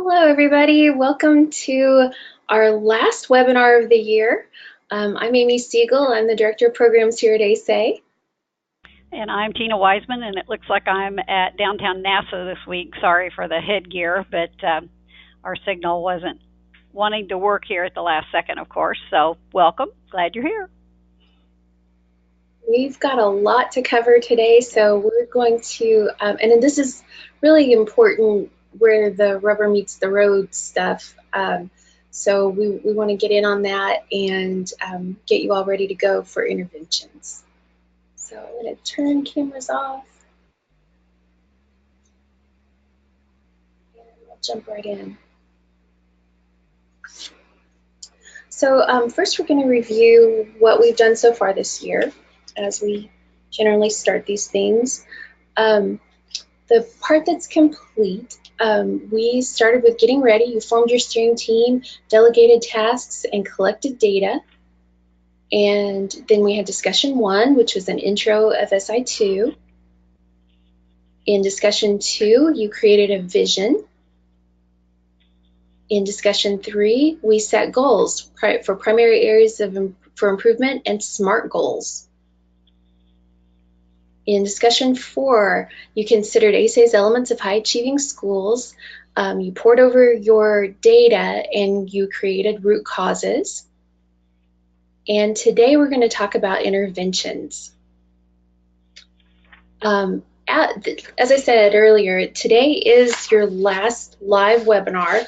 Hello, everybody. Welcome to our last webinar of the year. I'm Amy Siegel. I'm the Director of Programs here at ASA. And I'm Tina Wiseman, and it looks like I'm at downtown NASA this week. Sorry for the headgear, but our signal wasn't wanting to work here at the last second, of course. So welcome. Glad you're here. We've got a lot to cover today, so we're going to, and this is really important where the rubber meets the road stuff. So we want to get in on that and get you all ready to go for interventions. So I'm going to turn cameras off and we'll jump right in. So first we're going to review what we've done so far this year as we generally start these things. The part that's complete, we started with getting ready. You formed your steering team, delegated tasks, and collected data. And then we had discussion 1, which was an intro of SI2. In discussion 2, you created a vision. In discussion 3, we set goals for primary areas for improvement and SMART goals. In discussion 4, you considered ASA's elements of high-achieving schools. You poured over your data and you created root causes. And today we're going to talk about interventions. As I said earlier, today is your last live webinar.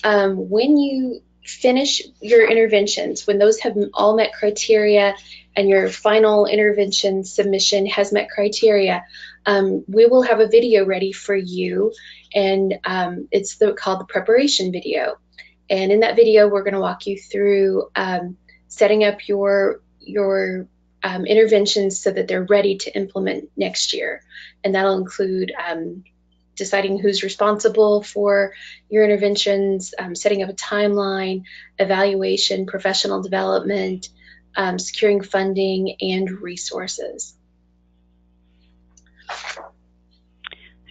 When you finish your interventions, when those have all met criteria and your final intervention submission has met criteria, we will have a video ready for you, and it's called the preparation video. And in that video, we're going to walk you through setting up your interventions so that they're ready to implement next year. And that'll include deciding who's responsible for your interventions, setting up a timeline, evaluation, professional development, securing funding, and resources.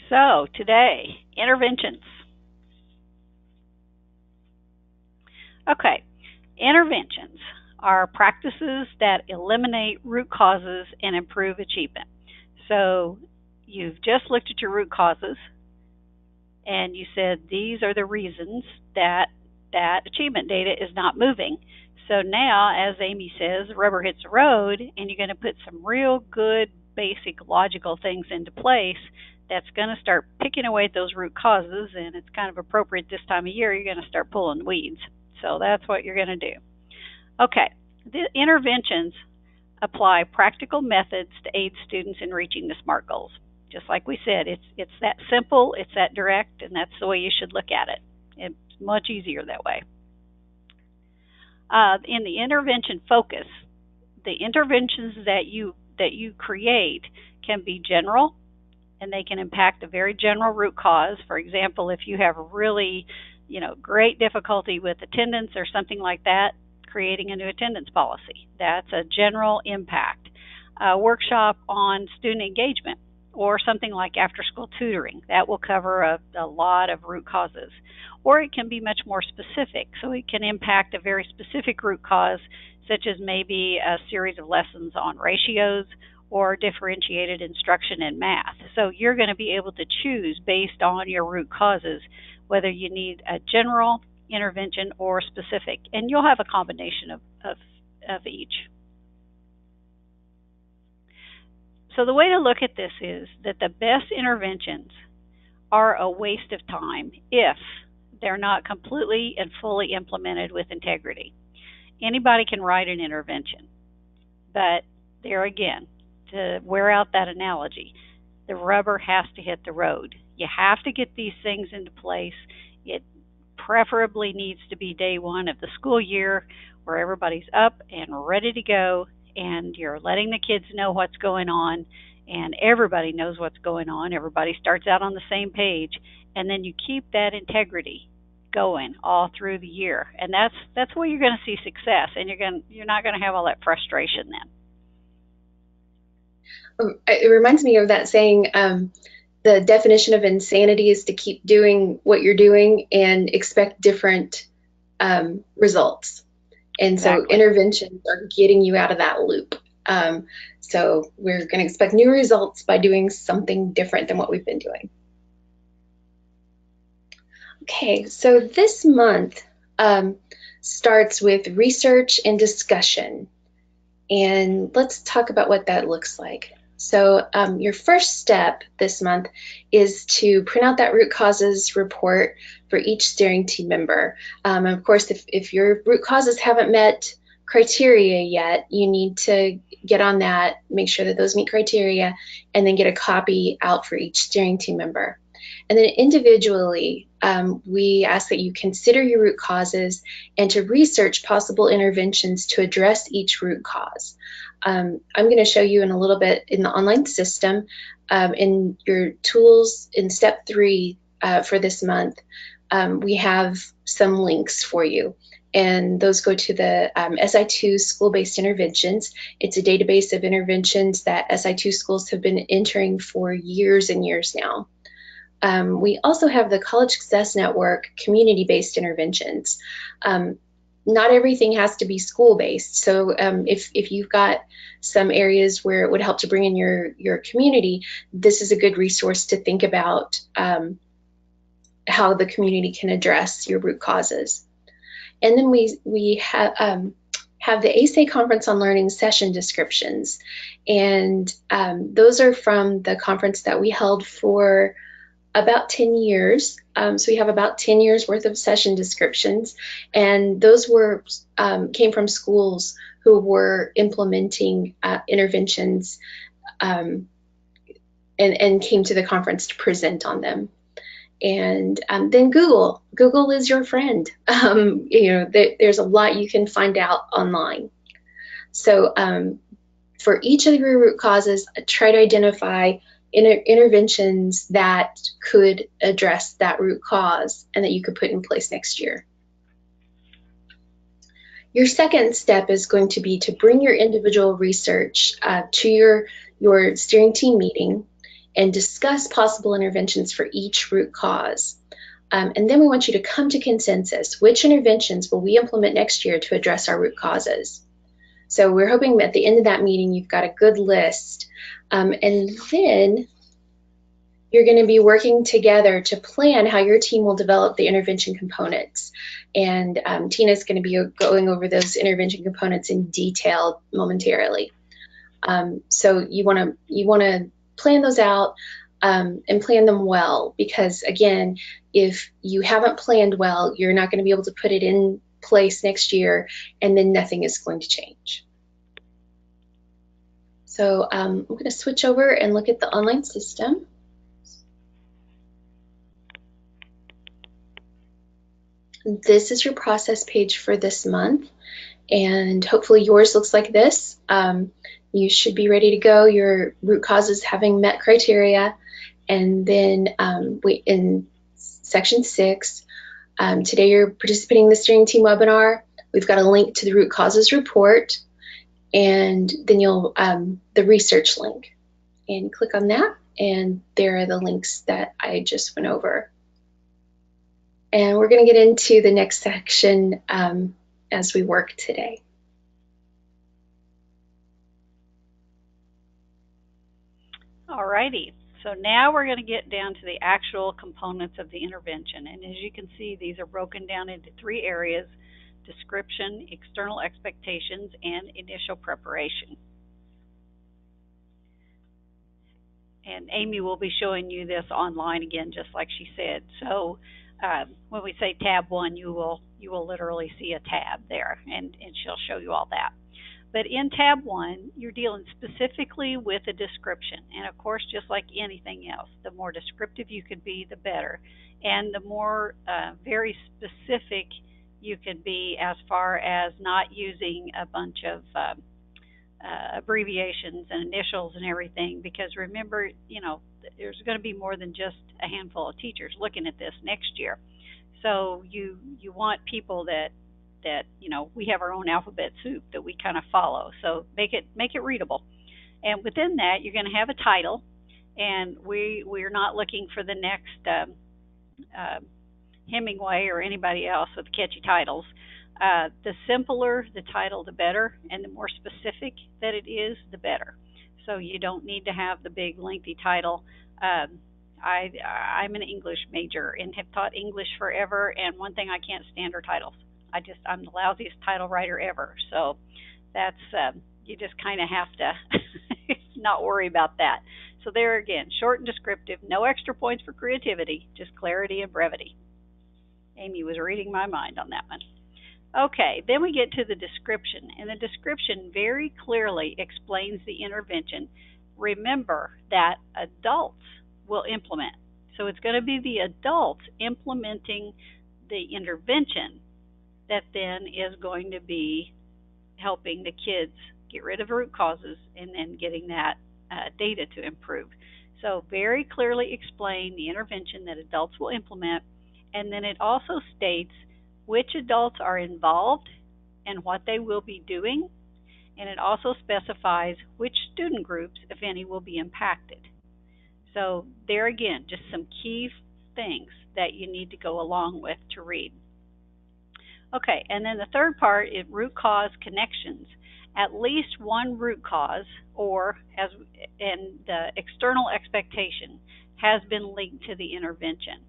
So today, interventions. Okay, interventions are practices that eliminate root causes and improve achievement. So you've just looked at your root causes and you said these are the reasons that achievement data is not moving. So now, as Amy says, rubber hits the road, and you're going to put some real good, basic, logical things into place that's going to start picking away at those root causes, and it's kind of appropriate this time of year, you're going to start pulling weeds. So that's what you're going to do. Okay, the interventions apply practical methods to aid students in reaching the SMART goals. Just like we said, it's that simple, it's that direct, and that's the way you should look at it. It's much easier that way. In the intervention focus, the interventions that you create can be general, and they can impact a very general root cause. For example, if you have really, great difficulty with attendance or something like that, creating a new attendance policy. That's a general impact. A workshop on student engagement or something like after-school tutoring. That will cover a lot of root causes. Or it can be much more specific. So it can impact a very specific root cause, such as maybe a series of lessons on ratios or differentiated instruction in math. So you're going to be able to choose based on your root causes whether you need a general intervention or specific, and you'll have a combination of each. So the way to look at this is that the best interventions are a waste of time if they're not completely and fully implemented with integrity. Anybody can write an intervention, but there again, to wear out that analogy, the rubber has to hit the road. You have to get these things into place. It preferably needs to be day 1 of the school year where everybody's up and ready to go, and you're letting the kids know what's going on, and everybody knows what's going on. Everybody starts out on the same page, and then you keep that integrity going all through the year, and that's where you're going to see success, and you're not going to have all that frustration then. It reminds me of that saying, the definition of insanity is to keep doing what you're doing and expect different results. And so Exactly. interventions are getting you out of that loop. So we're going to expect new results by doing something different than what we've been doing. Okay, so this month starts with research and discussion. And let's talk about what that looks like. So your first step this month is to print out that root causes report for each steering team member. And of course, if your root causes haven't met criteria yet, you need to get on that, make sure that those meet criteria, and then get a copy out for each steering team member. And then individually, we ask that you consider your root causes and to research possible interventions to address each root cause. I'm going to show you in a little bit in the online system in your tools in step 3 for this month. We have some links for you. And those go to the SI2 school-based interventions. It's a database of interventions that SI2 schools have been entering for years and years now. We also have the College Success Network community-based interventions. Not everything has to be school-based. So if you've got some areas where it would help to bring in your community, this is a good resource to think about how the community can address your root causes. And then we have the ASA Conference on Learning session descriptions. And those are from the conference that we held for about 10 years. So we have about 10 years worth of session descriptions. And those came from schools who were implementing interventions and came to the conference to present on them. And then Google is your friend. There's a lot you can find out online. So for each of your root causes, try to identify interventions that could address that root cause and that you could put in place next year. Your second step is going to be to bring your individual research to your steering team meeting and discuss possible interventions for each root cause. And then we want you to come to consensus. Which interventions will we implement next year to address our root causes? So we're hoping at the end of that meeting, you've got a good list. And then you're going to be working together to plan how your team will develop the intervention components. And Tina's going to be going over those intervention components in detail momentarily. So you want to plan those out and plan them well, because again, if you haven't planned well, you're not going to be able to put it in place next year, and then nothing is going to change. So I'm going to switch over and look at the online system. This is your process page for this month, and hopefully yours looks like this. You should be ready to go, your root causes having met criteria. And then in section 6, today you're participating in the steering team webinar. We've got a link to the root causes report, and then you'll the research link, and you click on that, and there are the links that I just went over. And we're going to get into the next section as we work today. Alrighty, so now we're going to get down to the actual components of the intervention. And as you can see, these are broken down into 3 areas: description, external expectations, and initial preparation. And Amy will be showing you this online again, just like she said. So when we say tab 1, you will literally see a tab there, and she'll show you all that. But in tab 1, you're dealing specifically with a description. And of course, just like anything else, the more descriptive you could be, the better. And the more very specific you could be as far as not using a bunch of abbreviations and initials and everything, because remember, there's going to be more than just a handful of teachers looking at this next year. So you want people that we have our own alphabet soup that we kind of follow. So make it readable. And within that, you're going to have a title, And we're not looking for the next uh, Hemingway or anybody else with catchy titles. The simpler the title, the better, and the more specific that it is, the better. So you don't need to have the big, lengthy title. Um, I'm an English major and have taught English forever, and one thing I can't stand are titles. I'm the lousiest title writer ever. So that's you just kind of have to not worry about that. So there again, short and descriptive, no extra points for creativity, just clarity and brevity. Amy was reading my mind on that one. Okay, then we get to the description, and the description very clearly explains the intervention. Remember that adults will implement. So it's going to be the adults implementing the intervention that then is going to be helping the kids get rid of root causes and then getting that data to improve. So very clearly explain the intervention that adults will implement, and then it also states which adults are involved and what they will be doing, and it also specifies which student groups, if any, will be impacted. So there again, just some key things that you need to go along with to read. Okay, and then the third part is root cause connections. At least one root cause, or as and the external expectation, has been linked to the intervention.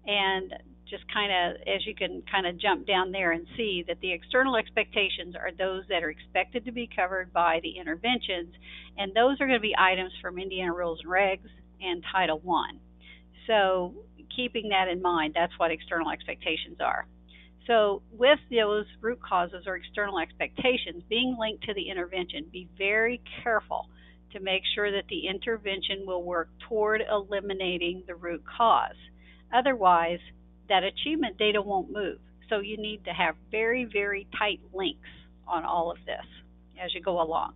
And just kind of, as you can kind of jump down there and see that the external expectations are those that are expected to be covered by the interventions, and those are going to be items from Indiana Rules and Regs and Title I. So keeping that in mind, that's what external expectations are. So with those root causes or external expectations being linked to the intervention, be very careful to make sure that the intervention will work toward eliminating the root cause. Otherwise, that achievement data won't move. So you need to have very, very tight links on all of this as you go along.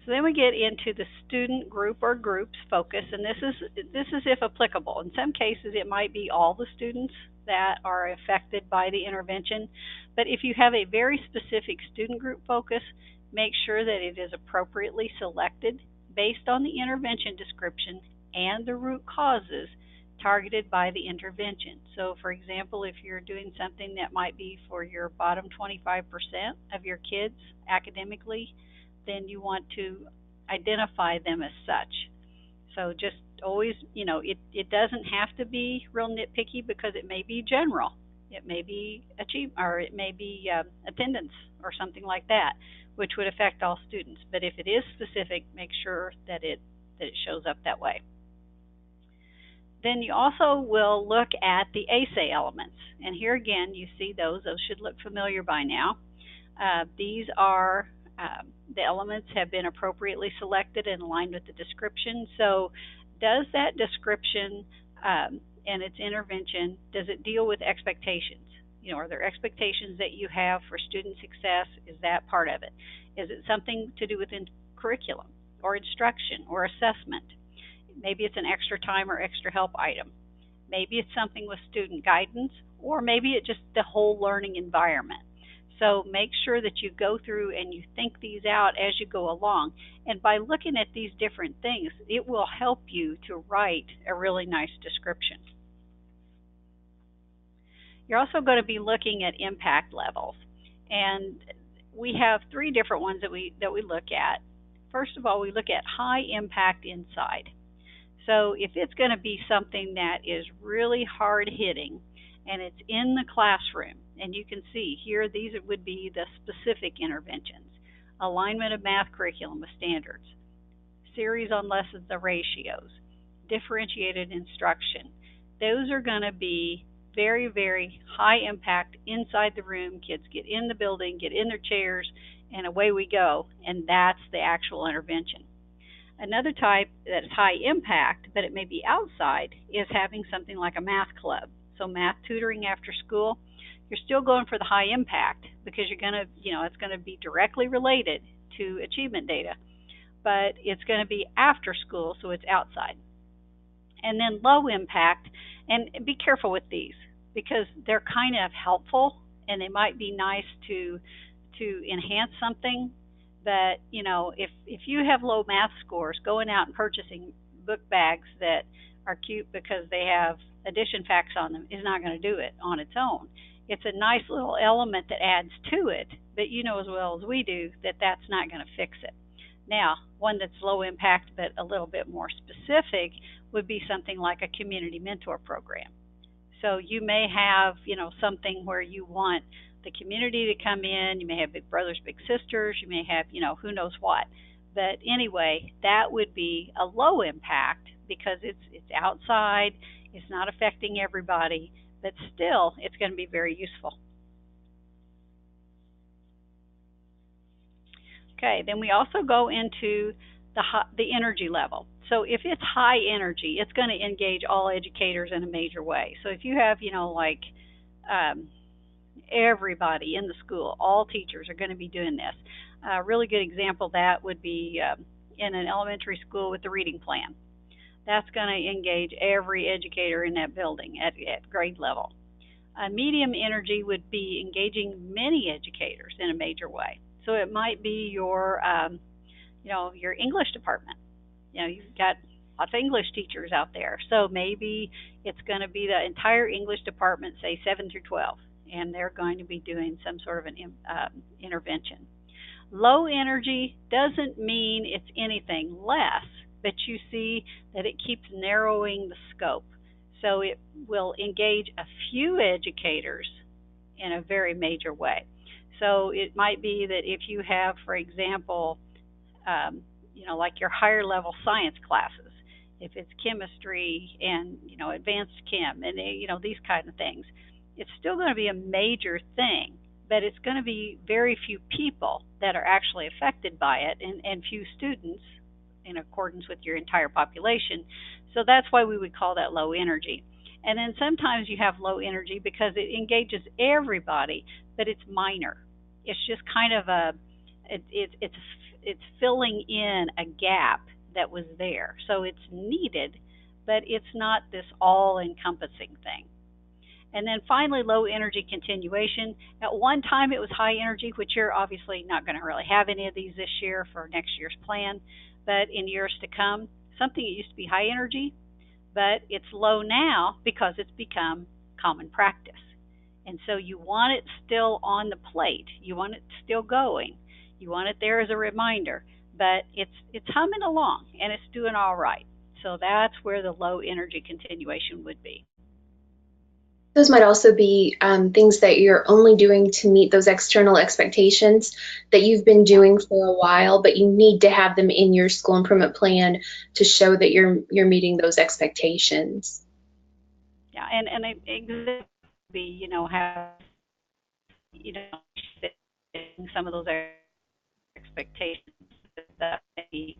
So then we get into the student group or groups focus, and this is if applicable. In some cases, it might be all the students that are affected by the intervention, but if you have a very specific student group focus, make sure that it is appropriately selected based on the intervention description and the root causes targeted by the intervention. So for example, if you're doing something that might be for your bottom 25% of your kids academically, then you want to identify them as such. So just always, it doesn't have to be real nitpicky because it may be general. It may be or it may be attendance or something like that, which would affect all students. But if it is specific, make sure that it shows up that way. Then you also will look at the ASA elements. And here again, you see those. Those should look familiar by now. These are the elements have been appropriately selected and aligned with the description. So does that description and its intervention, does it deal with expectations? Are there expectations that you have for student success? Is that part of it? Is it something to do with curriculum or instruction or assessment? Maybe it's an extra time or extra help item. Maybe it's something with student guidance, or maybe it's just the whole learning environment. So make sure that you go through and you think these out as you go along. And by looking at these different things, it will help you to write a really nice description. You're also going to be looking at impact levels. And we have three different ones that we look at. First of all, we look at high impact inside. So if it's going to be something that is really hard hitting and it's in the classroom, and you can see here these would be the specific interventions: alignment of math curriculum with standards, series on lessons of ratios, differentiated instruction. Those are going to be very, very high impact inside the room. Kids get in the building, get in their chairs, and away we go, and that's the actual intervention. Another type that is high impact, but it may be outside, is having something like a math club. So math tutoring after school, you're still going for the high impact because you're going to, it's going to be directly related to achievement data, but it's going to be after school, so it's outside. And then low impact, and be careful with these because they're kind of helpful and they might be nice to enhance something, But you know, if you have low math scores, going out and purchasing book bags that are cute because they have addition facts on them is not going to do it on its own. It's a nice little element that adds to it, but you know as well as we do that that's not going to fix it. Now, one that's low impact but a little bit more specific would be something like a community mentor program. So you may have, you know, something where you want the community to come in. You may have big brothers, big sisters. You may have, you know, who knows what. But anyway, that would be a low impact because it's outside. It's not affecting everybody, but still, it's going to be very useful. Okay, then we also go into the energy level. So if it's high energy, it's going to engage all educators in a major way. So if you have, you know, like um, everybody in the school, all teachers are going to be doing this. A really good example of that would be in an elementary school with the reading plan. That's going to engage every educator in that building at grade level. Medium energy would be engaging many educators in a major way. So it might be you know, your English department. You know, you've got lots of English teachers out there. So maybe it's going to be the entire English department, say 7 through 12, and they're going to be doing some sort of an intervention. Low energy doesn't mean it's anything less, but you see that it keeps narrowing the scope. So it will engage a few educators in a very major way. So it might be that if you have, for example, um, you know, like your higher level science classes, if it's chemistry and, you know, advanced chem and, you know, these kind of things, it's still going to be a major thing, but it's going to be very few people that are actually affected by it and few students in accordance with your entire population. So that's why we would call that low energy. And then sometimes you have low energy because it engages everybody, but it's minor. It's just kind of it's filling in a gap that was there. So it's needed, but it's not this all-encompassing thing. And then finally, low energy continuation. At one time, it was high energy, which you're obviously not going to really have any of these this year for next year's plan. But in years to come, something that used to be high energy, but it's low now because it's become common practice. And so you want it still on the plate. You want it still going. You want it there as a reminder, but it's humming along and it's doing all right. So that's where the low energy continuation would be. Those might also be things that you're only doing to meet those external expectations that you've been Yeah, doing for a while, but you need to have them in your school improvement plan to show that you're meeting those expectations. yeah, and it be, you know, have, you know, some of those expectations that be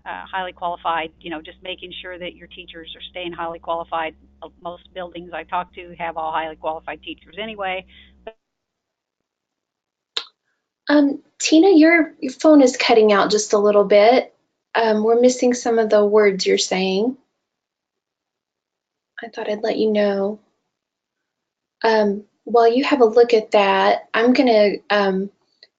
highly qualified, you know, just making sure that your teachers are staying highly qualified. Most buildings I talk to have all highly qualified teachers anyway. Tina, your phone is cutting out just a little bit. We're missing some of the words you're saying. I thought I'd let you know. While you have a look at that, I'm going to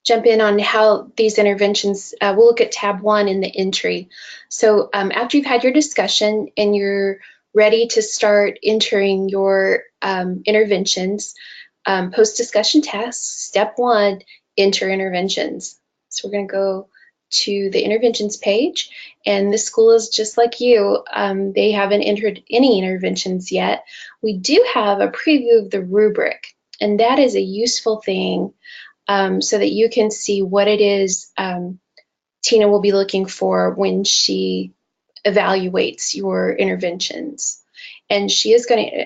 jump in on how these interventions, we'll look at tab 1 in the entry. So after you've had your discussion and you're ready to start entering your interventions, post-discussion tasks, step 1, enter interventions. So we're going to go to the interventions page, and the school is just like you. They haven't entered any interventions yet. We do have a preview of the rubric, and that is a useful thing so that you can see what it is Tina will be looking for when she evaluates your interventions. And she is going to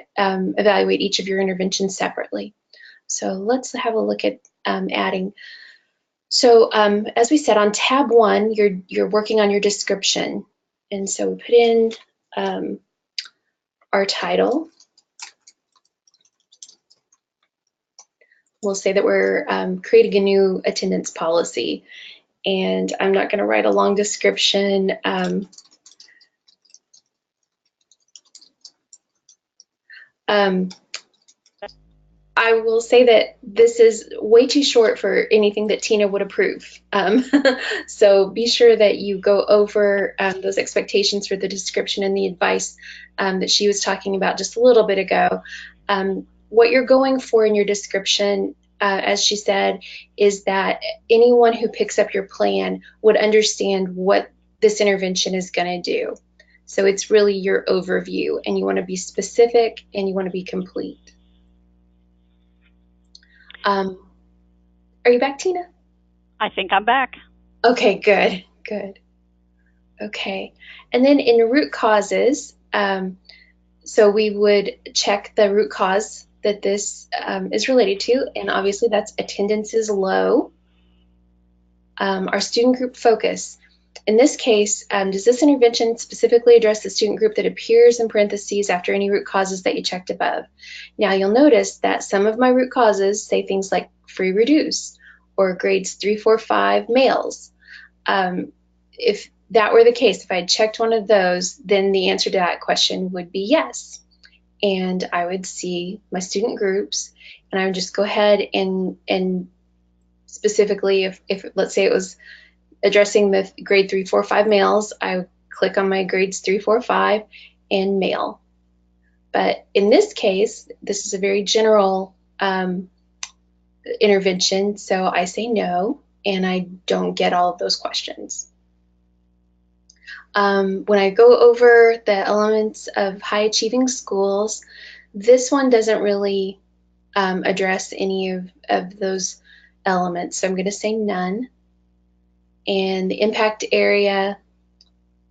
evaluate each of your interventions separately. So let's have a look at adding. So as we said, on tab 1, you're working on your description. And so we put in our title. We'll say that we're creating a new attendance policy. And I'm not going to write a long description. I will say that this is way too short for anything that Tina would approve. So be sure that you go over those expectations for the description and the advice that she was talking about just a little bit ago. What you're going for in your description, as she said, is that anyone who picks up your plan would understand what this intervention is going to do. So it's really your overview, and you want to be specific and you want to be complete. Are you back, Tina? I think I'm back. Okay, good, good. Okay. And then in root causes, so we would check the root cause that this is related to, and obviously that's attendance is low. Our student group focus. In this case, does this intervention specifically address the student group that appears in parentheses after any root causes that you checked above? Now you'll notice that some of my root causes say things like free reduce or grades 3, 4, 5 males. If that were the case, if I had checked one of those, then the answer to that question would be yes. And I would see my student groups, and I would just go ahead and specifically, if let's say it was addressing the grade 3, 4, 5 males, I would click on my grades 3, 4, 5 and male. But in this case, this is a very general intervention, so I say no, and I don't get all of those questions. When I go over the elements of high achieving schools, this one doesn't really address any of those elements, so I'm going to say none. And the impact area,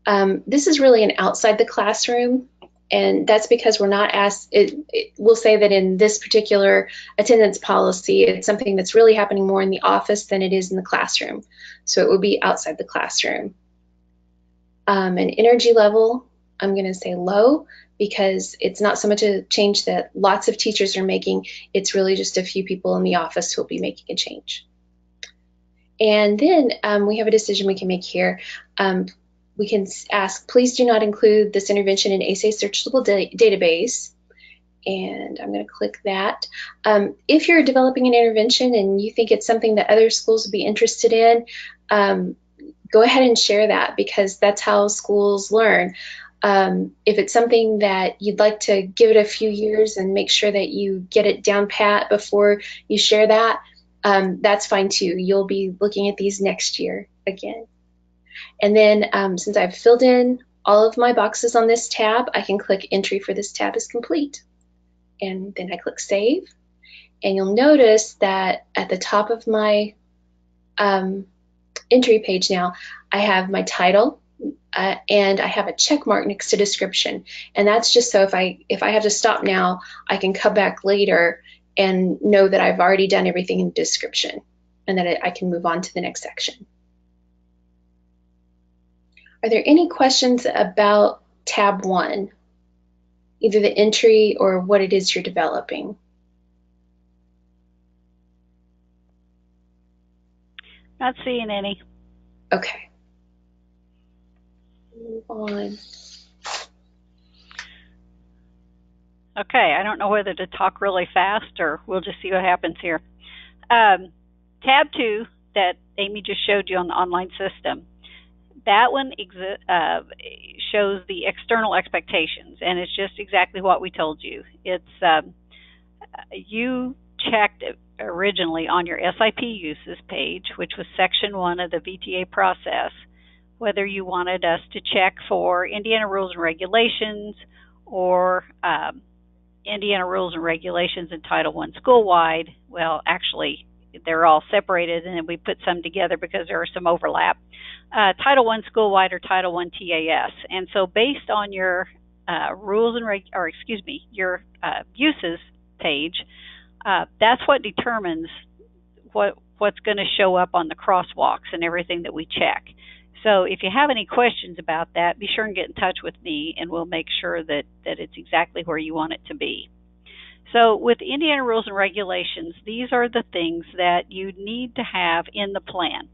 this is really an outside the classroom, and that's because we're not asked, we'll say that in this particular attendance policy, it's something that's really happening more in the office than it is in the classroom. So it would be outside the classroom. And energy level, I'm going to say low, because it's not so much a change that lots of teachers are making, it's really just a few people in the office who will be making a change. And then we have a decision we can make here. We can ask, please do not include this intervention in ASA searchable database. And I'm going to click that. If you're developing an intervention and you think it's something that other schools would be interested in, go ahead and share that, because that's how schools learn. If it's something that you'd like to give it a few years and make sure that you get it down pat before you share that, that's fine too. You'll be looking at these next year again. And then since I've filled in all of my boxes on this tab, I can click entry for this tab is complete. And then I click save. And you'll notice that at the top of my entry page now, I have my title and I have a check mark next to description. And that's just so if I have to stop now, I can come back later and know that I've already done everything in the description and that I can move on to the next section. Are there any questions about tab 1, either the entry or what it is you're developing? Not seeing any. Okay. Move on. Okay, I don't know whether to talk really fast or we'll just see what happens here. Tab 2 that Amy just showed you on the online system, that one shows the external expectations, and it's just exactly what we told you. It's you checked originally on your SIP uses page, which was section 1 of the VTA process, whether you wanted us to check for Indiana rules and regulations or Indiana rules and regulations in Title I school-wide. Well, actually, they're all separated, and then we put some together because there are some overlap. Title I school-wide or Title I TAS. And so based on your rules and your uses page, that's what determines what's going to show up on the crosswalks and everything that we check. So if you have any questions about that, be sure and get in touch with me, and we'll make sure that it's exactly where you want it to be. So with Indiana rules and regulations, these are the things that you need to have in the plan.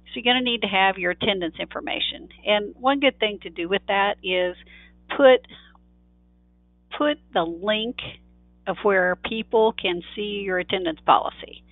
So you're going to need to have your attendance information. And one good thing to do with that is put the link of where people can see your attendance policy.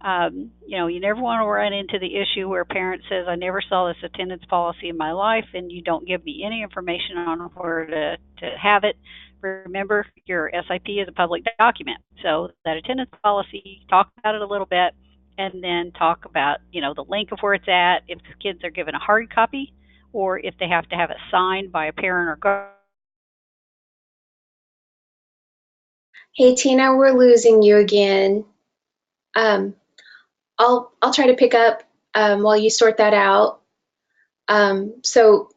You never want to run into the issue where a parent says, I never saw this attendance policy in my life, and you don't give me any information on where to have it. Remember, your SIP is a public document. So that attendance policy, talk about it a little bit, and then talk about, the link of where it's at, if kids are given a hard copy, or if they have to have it signed by a parent or guardian. Hey, Tina, we're losing you again. Um, I'll try to pick up while you sort that out. So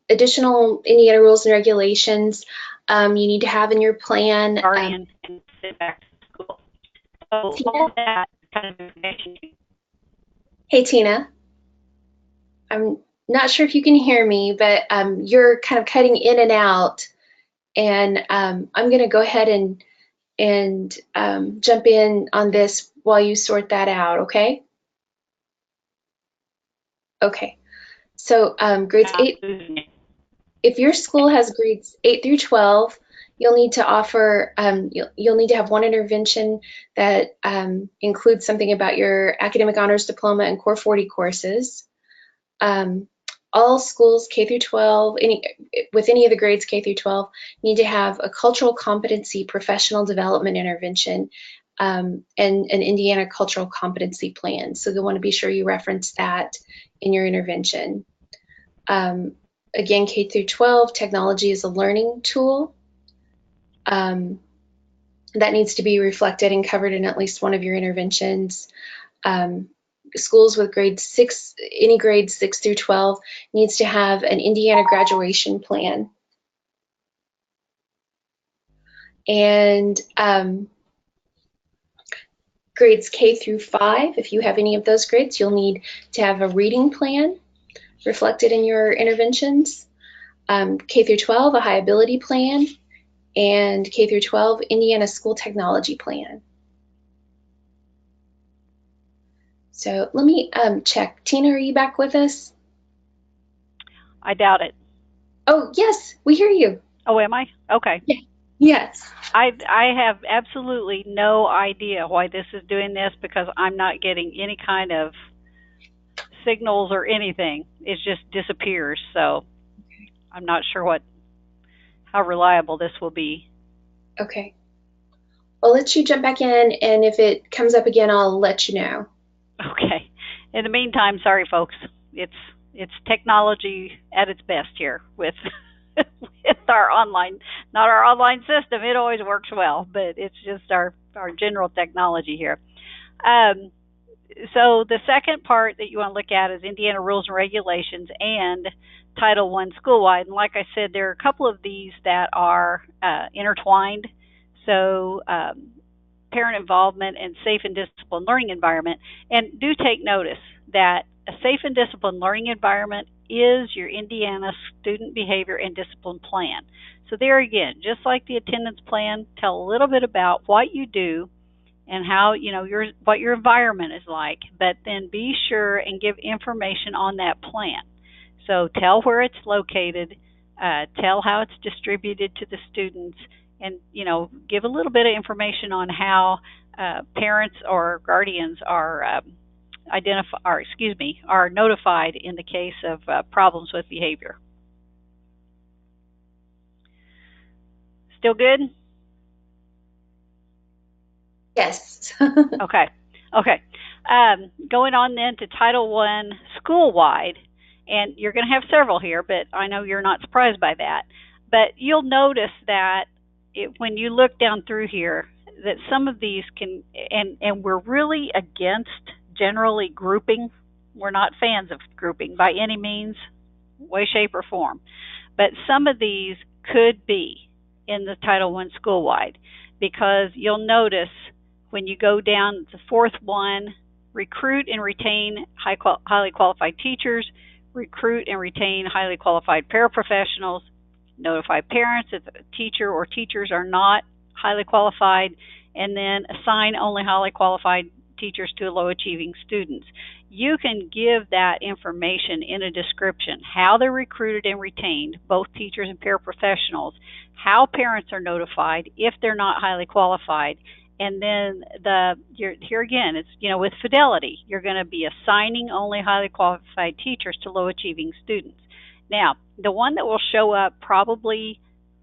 additional Indiana rules and regulations you need to have in your plan. Guardian and sit back to school. So Tina? all that kind of information. Hey, Tina. I'm not sure if you can hear me, but you're kind of cutting in and out. And I'm going to go ahead and jump in on this while you sort that out, okay? Okay. So grades 8, if your school has grades 8 through 12, you'll need to offer, you'll need to have one intervention that includes something about your academic honors diploma and core 40 courses. All schools K through 12, with any of the grades K through 12, need to have a cultural competency professional development intervention and an Indiana cultural competency plan. So you'll want to be sure you reference that in your intervention. Again, K through 12, technology is a learning tool. That needs to be reflected and covered in at least one of your interventions. Schools with grades 6, any grades 6 through 12, needs to have an Indiana graduation plan. And grades K through 5, if you have any of those grades, you'll need to have a reading plan reflected in your interventions. K through 12, a high ability plan, and K through 12, Indiana school technology plan. So let me check. Tina, are you back with us? I doubt it. Oh, yes, we hear you. Oh, am I? Okay. Yeah. Yes. I have absolutely no idea why this is doing this, because I'm not getting any kind of signals or anything. It just disappears. So I'm not sure how reliable this will be. Okay. I'll let you jump back in, and if it comes up again, I'll let you know. Okay. In the meantime, sorry folks. It's technology at its best here with with our online, not our online system. It always works well, but it's just our general technology here. So the second part that you want to look at is Indiana rules and regulations and Title I schoolwide. And like I said, there are a couple of these that are intertwined. So parent involvement and safe and disciplined learning environment. And do take notice that a safe and disciplined learning environment is your Indiana student behavior and discipline plan. So there again, just like the attendance plan, tell a little bit about what you do and how, what your environment is like, but then be sure and give information on that plan. So tell where it's located, tell how it's distributed to the students, and give a little bit of information on how parents or guardians are are notified in the case of problems with behavior. Still good? Yes. Okay. Going on then to Title I school-wide, and you're going to have several here, but I know you're not surprised by that. But you'll notice that when you look down through here, that some of these can, and we're really against generally grouping. We're not fans of grouping by any means, way, shape, or form. But some of these could be in the Title I school-wide, because you'll notice when you go down the fourth one, recruit and retain highly qualified teachers, recruit and retain highly qualified paraprofessionals, notify parents if a teacher or teachers are not highly qualified, and then assign only highly qualified teachers to low achieving students. You can give that information in a description, how they're recruited and retained, both teachers and paraprofessionals, how parents are notified if they're not highly qualified, and then here again, it's with fidelity. You're going to be assigning only highly qualified teachers to low achieving students. Now, the one that will show up probably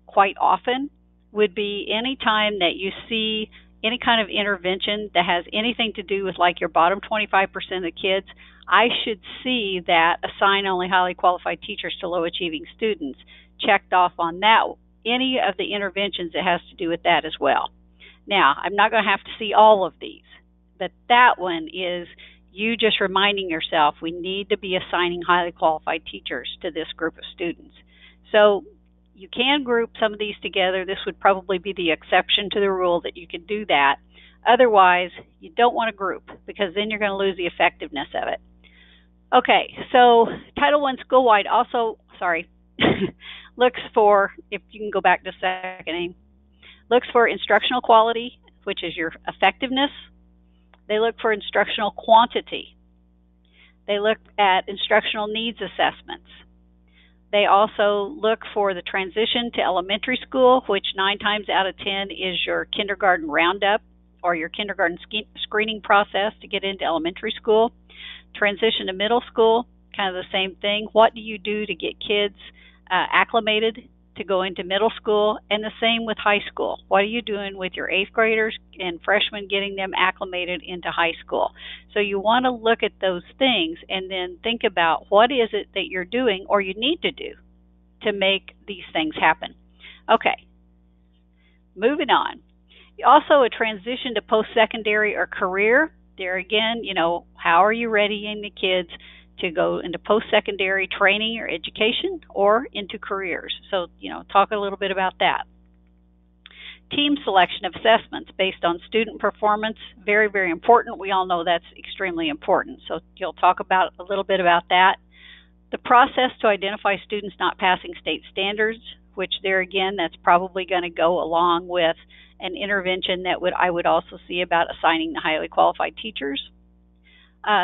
quite often would be any time that you see any kind of intervention that has anything to do with like your bottom 25% of the kids. I should see that assign only highly qualified teachers to low achieving students checked off on that, any of the interventions that has to do with that as well. Now, I'm not going to have to see all of these, but that one is you just reminding yourself we need to be assigning highly qualified teachers to this group of students. So you can group some of these together. This would probably be the exception to the rule that you can do that. Otherwise, you don't want to group because then you're going to lose the effectiveness of it. Okay, so Title I school-wide also, looks for, if you can go back to a second, looks for instructional quality, which is your effectiveness. They look for instructional quantity. They look at instructional needs assessments. They also look for the transition to elementary school, which 9 times out of 10 is your kindergarten roundup or your kindergarten screening process to get into elementary school. Transition to middle school, kind of the same thing. What do you do to get kids acclimated to go into middle school? And the same with high school. What are you doing with your 8th graders and freshmen, getting them acclimated into high school? So you want to look at those things and then think about what is it that you're doing or you need to do to make these things happen. Okay, moving on. Also, a transition to post-secondary or career. There again, how are you readying the kids to go into post-secondary training or education or into careers? So, talk a little bit about that. Team selection of assessments based on student performance, very, very important. We all know that's extremely important. So you'll talk about a little bit about that. The process to identify students not passing state standards, which there again, that's probably going to go along with an intervention that I would also see about assigning the highly qualified teachers.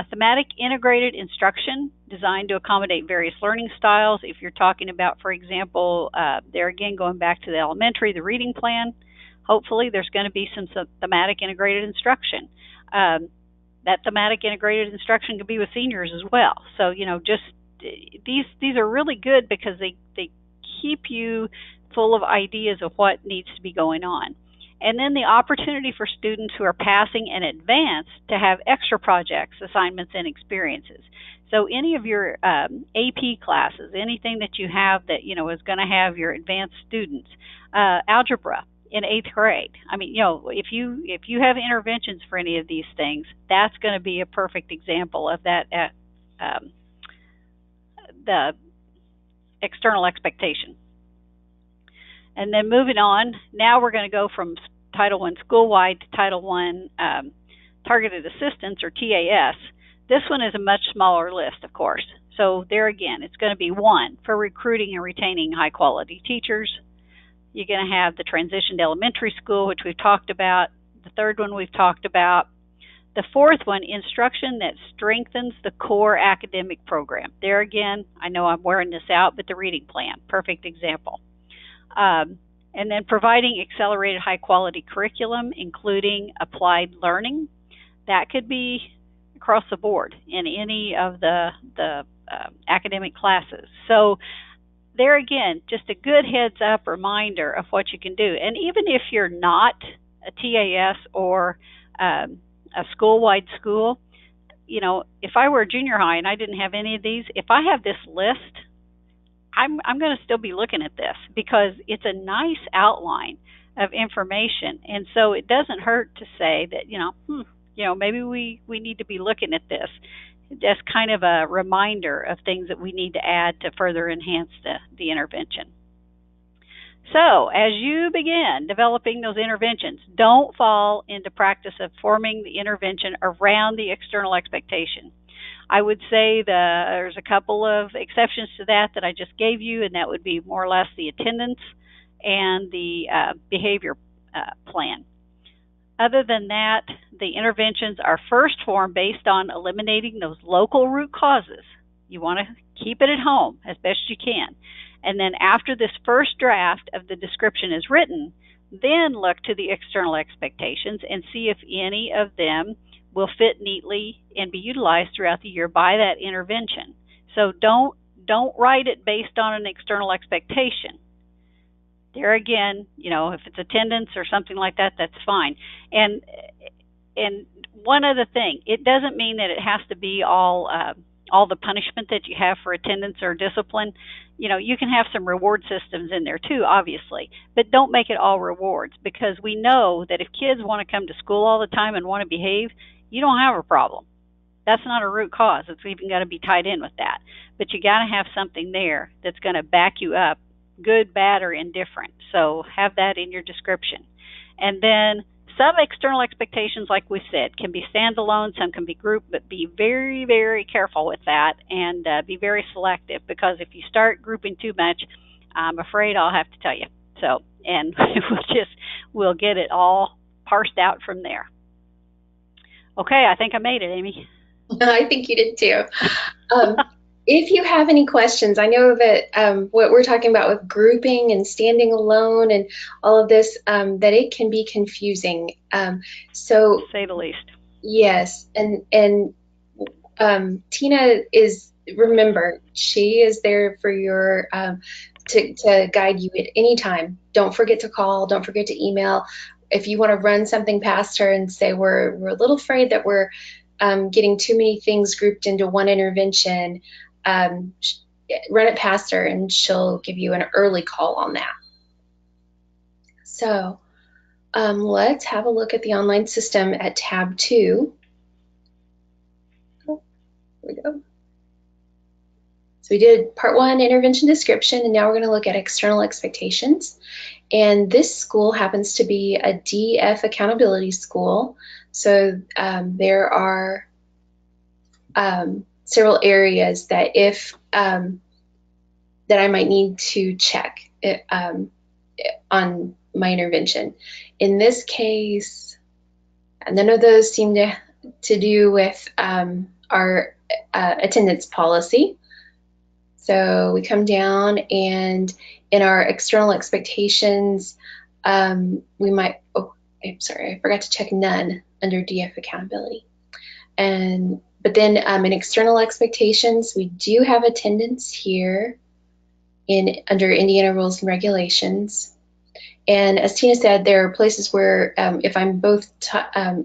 Thematic integrated instruction designed to accommodate various learning styles. If you're talking about, for example, there again, going back to the elementary, the reading plan, hopefully there's going to be some thematic integrated instruction. That thematic integrated instruction could be with seniors as well. So, just these are really good because they keep you full of ideas of what needs to be going on. And then the opportunity for students who are passing and advanced to have extra projects, assignments, and experiences. So any of your AP classes, anything that you have that, is going to have your advanced students, algebra in 8th grade. I mean, if you have interventions for any of these things, that's going to be a perfect example of that the external expectation. And then moving on, now we're going to go from Title I school-wide to Title I targeted assistance, or TAS. This one is a much smaller list, of course. So there again, it's going to be 1 for recruiting and retaining high-quality teachers. You're going to have the transition to elementary school, which we've talked about. The 3rd one we've talked about. The 4th one, instruction that strengthens the core academic program. There again, I know I'm wearing this out, but the reading plan, perfect example. And then providing accelerated high-quality curriculum, including applied learning. That could be across the board in any of the academic classes. So there again, just a good heads-up reminder of what you can do. And even if you're not a TAS or a school-wide school, if I were a junior high and I didn't have any of these, if I have this list, I'm going to still be looking at this because it's a nice outline of information. And so it doesn't hurt to say that, maybe we need to be looking at this. Just kind of a reminder of things that we need to add to further enhance the intervention. So as you begin developing those interventions, don't fall into practice of forming the intervention around the external expectation. I would say there's a couple of exceptions to that I just gave you, and that would be more or less the attendance and the behavior plan. Other than that, the interventions are first formed based on eliminating those local root causes. You want to keep it at home as best you can. And then after this first draft of the description is written, then look to the external expectations and see if any of them will fit neatly and be utilized throughout the year by that intervention. So don't write it based on an external expectation. There again, if it's attendance or something like that, that's fine. And one other thing, it doesn't mean that it has to be all the punishment that you have for attendance or discipline. You can have some reward systems in there too, obviously, but don't make it all rewards, because we know that if kids want to come to school all the time and want to behave, you don't have a problem. That's not a root cause. It's even got to be tied in with that. But you got to have something there that's going to back you up, good, bad, or indifferent. So have that in your description. And then some external expectations, like we said, can be standalone, some can be grouped, but be very, very careful with that, and be very selective, because if you start grouping too much, I'm afraid I'll have to tell you. So, and we'll get it all parsed out from there. Okay, I think I made it, Amy. I think you did too. If you have any questions, I know that what we're talking about with grouping and standing alone and all of this, that it can be confusing. So, to say the least. Yes, and Tina remember, she is there for your to guide you at any time. Don't forget to call. Don't forget to email. If you want to run something past her and say we're a little afraid that we're getting too many things grouped into one intervention, run it past her and she'll give you an early call on that. So let's have a look at the online system at tab 2. Oh, here we go. So we did part 1, intervention description, and now we're going to look at external expectations. And this school happens to be a DF accountability school. So there are several areas that that I might need to check on my intervention. In this case, none of those seem to do with our attendance policy. So we come down, and in our external expectations, we might, I'm sorry, I forgot to check none under DF accountability. But then in external expectations, we do have attendance here under Indiana rules and regulations. And as Tina said, there are places where if I'm both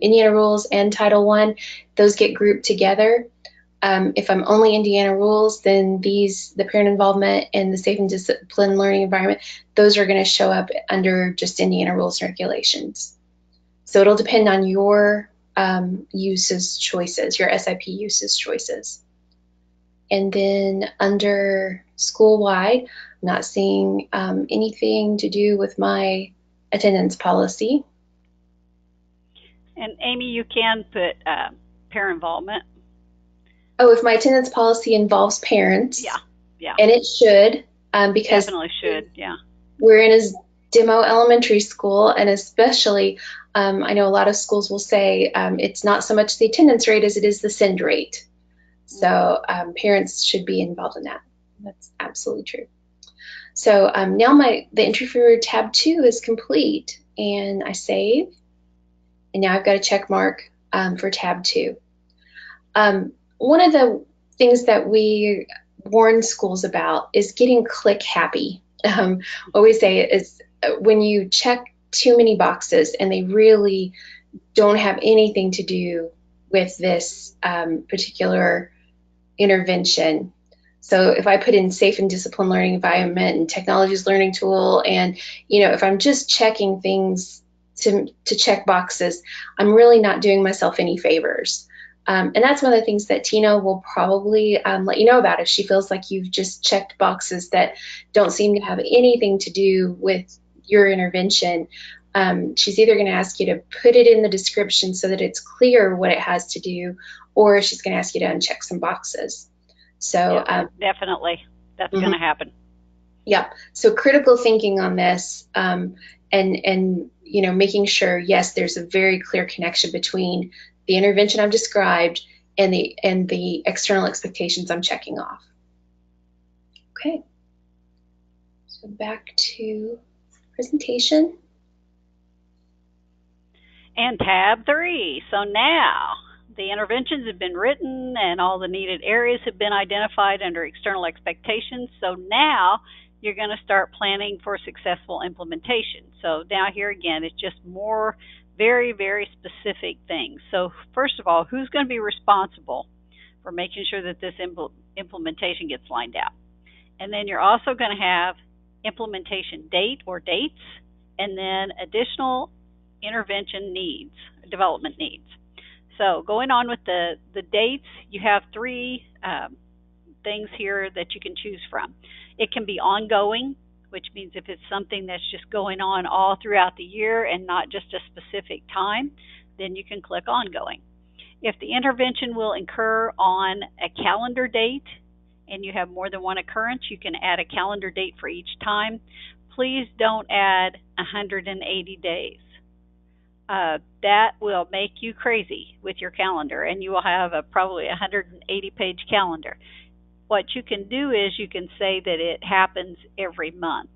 Indiana rules and Title I, those get grouped together. If I'm only Indiana rules, then the parent involvement and the safe and disciplined learning environment, those are going to show up under just Indiana rules and regulations. So it'll depend on your uses choices, your SIP uses choices. And then under school-wide, I'm not seeing anything to do with my attendance policy. And Amy, you can put parent involvement. Oh, if my attendance policy involves parents. Yeah. And it should, because definitely should, yeah. We're in a demo elementary school, and especially, I know a lot of schools will say it's not so much the attendance rate as it is the send rate. So parents should be involved in that. That's absolutely true. So now the entry for tab 2 is complete, and I save. And now I've got a check mark for tab 2. One of the things that we warn schools about is getting click happy. What we say is when you check too many boxes and they really don't have anything to do with this particular intervention. So if I put in safe and disciplined learning environment and technologies learning tool, and if I'm just checking things to check boxes, I'm really not doing myself any favors. And that's one of the things that Tina will probably let you know about if she feels like you've just checked boxes that don't seem to have anything to do with your intervention. She's either going to ask you to put it in the description so that it's clear what it has to do, or she's going to ask you to uncheck some boxes. So definitely, that's going to happen. Yeah. So critical thinking on this, and making sure, yes, there's a very clear connection between the intervention I've described and the external expectations I'm checking off. Okay, so back to presentation. And tab 3. So now the interventions have been written and all the needed areas have been identified under external expectations. So now you're going to start planning for successful implementation. So now here again, it's just more very, very specific things. So first of all, who's going to be responsible for making sure that this implementation gets lined out? And then you're also going to have implementation date or dates, and then additional intervention needs, development needs. So going on with the dates, you have three things here that you can choose from. It can be ongoing, which means if it's something that's just going on all throughout the year and not just a specific time, then you can click ongoing. If the intervention will occur on a calendar date and you have more than one occurrence, you can add a calendar date for each time. Please don't add 180 days. That will make you crazy with your calendar, and you will have probably 180-page calendar. What you can do is you can say that it happens every month.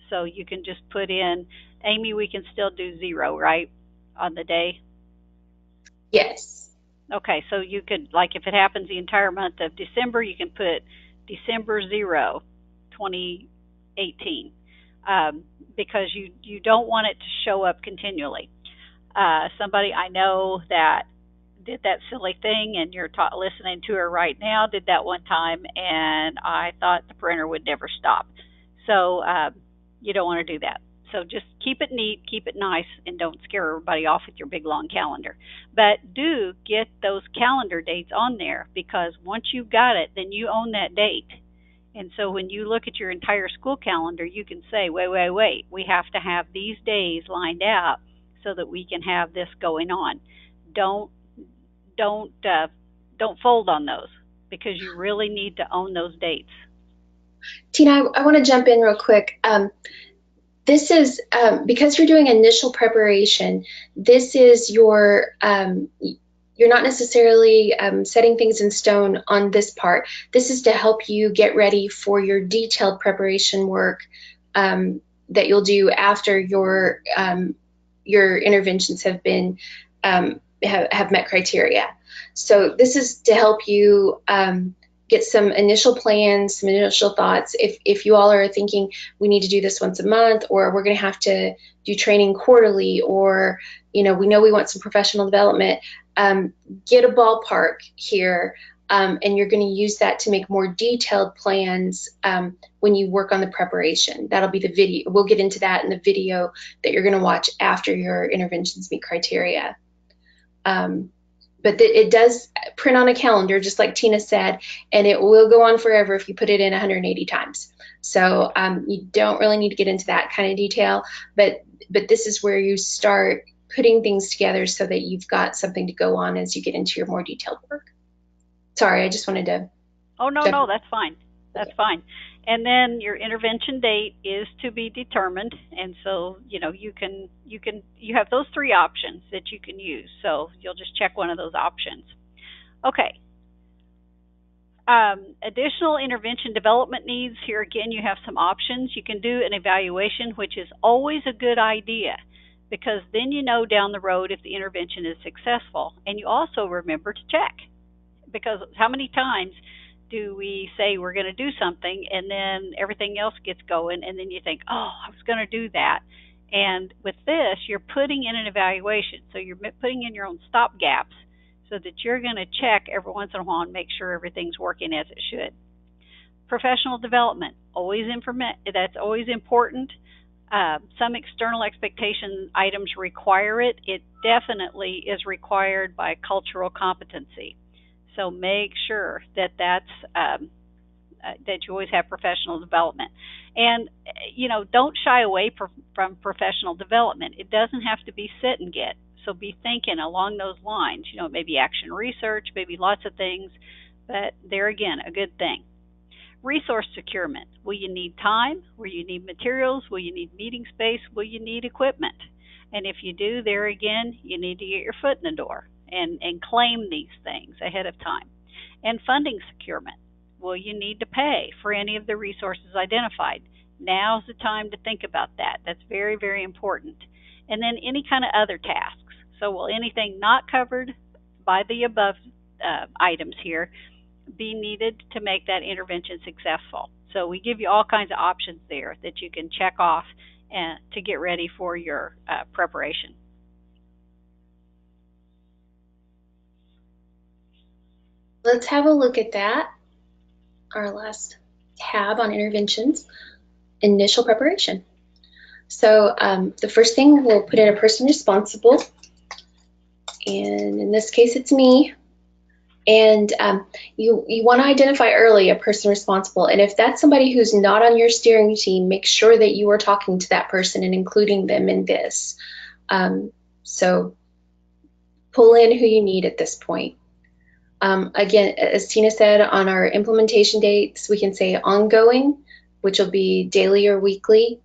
So you can just put in, Amy, we can still do 0, right, on the day? Yes. Okay, so you could, like if it happens the entire month of December, you can put December 0, 2018, because you don't want it to show up continually. Somebody I know that did that silly thing, and you're listening to her right now, did that one time, and I thought the printer would never stop. So you don't want to do that. So just keep it neat, keep it nice, and don't scare everybody off with your big long calendar. But do get those calendar dates on there, because once you've got it, then you own that date. And so when you look at your entire school calendar, you can say, wait, we have to have these days lined out so that we can have this going on. Don't fold on those, because you really need to own those dates. Tina, I want to jump in real quick. This is because you're doing initial preparation. This is you're not necessarily setting things in stone on this part. This is to help you get ready for your detailed preparation work that you'll do after your interventions have been have met criteria. So this is to help you get some initial plans, some initial thoughts. If you all are thinking we need to do this once a month, or we're going to have to do training quarterly, or we know we want some professional development, get a ballpark here, and you're going to use that to make more detailed plans when you work on the preparation. That'll be the video. We'll get into that in the video that you're going to watch after your interventions meet criteria. But it does print on a calendar, just like Tina said, and it will go on forever if you put it in 180 times. So you don't really need to get into that kind of detail, but this is where you start putting things together so that you've got something to go on as you get into your more detailed work. Sorry, I just wanted to. Oh, no, that's fine. That's fine. And then your intervention date is to be determined, and so you have those three options that you can use. So you'll just check one of those options. Okay. Additional intervention development needs. Here again, you have some options. You can do an evaluation, which is always a good idea, because then you know down the road if the intervention is successful, and you also remember to check. Because how many times do we say we're going to do something and then everything else gets going, and then you think, oh, I was going to do that. And with this, you're putting in an evaluation. So you're putting in your own stop gaps so that you're going to check every once in a while and make sure everything's working as it should. Professional development, that's always important. Some external expectation items require it. It definitely is required by cultural competency. So make sure that that you always have professional development. And, don't shy away from professional development. It doesn't have to be sit and get. So be thinking along those lines, maybe action research, maybe lots of things, but there again, a good thing. Resource securement. Will you need time? Will you need materials? Will you need meeting space? Will you need equipment? And if you do, there again, you need to get your foot in the door and claim these things ahead of time. And funding securement. Will you need to pay for any of the resources identified? Now's the time to think about that. That's very, very important. And then any kind of other tasks. So will anything not covered by the above items here be needed to make that intervention successful? So we give you all kinds of options there that you can check off and to get ready for your preparation. Let's have a look at that. Our last tab on interventions, initial preparation. So the first thing, we'll put in a person responsible, and in this case it's me. And you want to identify early a person responsible, and if that's somebody who's not on your steering team, make sure that you are talking to that person and including them in this. So pull in who you need at this point. Again, as Tina said, on our implementation dates, we can say ongoing, which will be daily or weekly.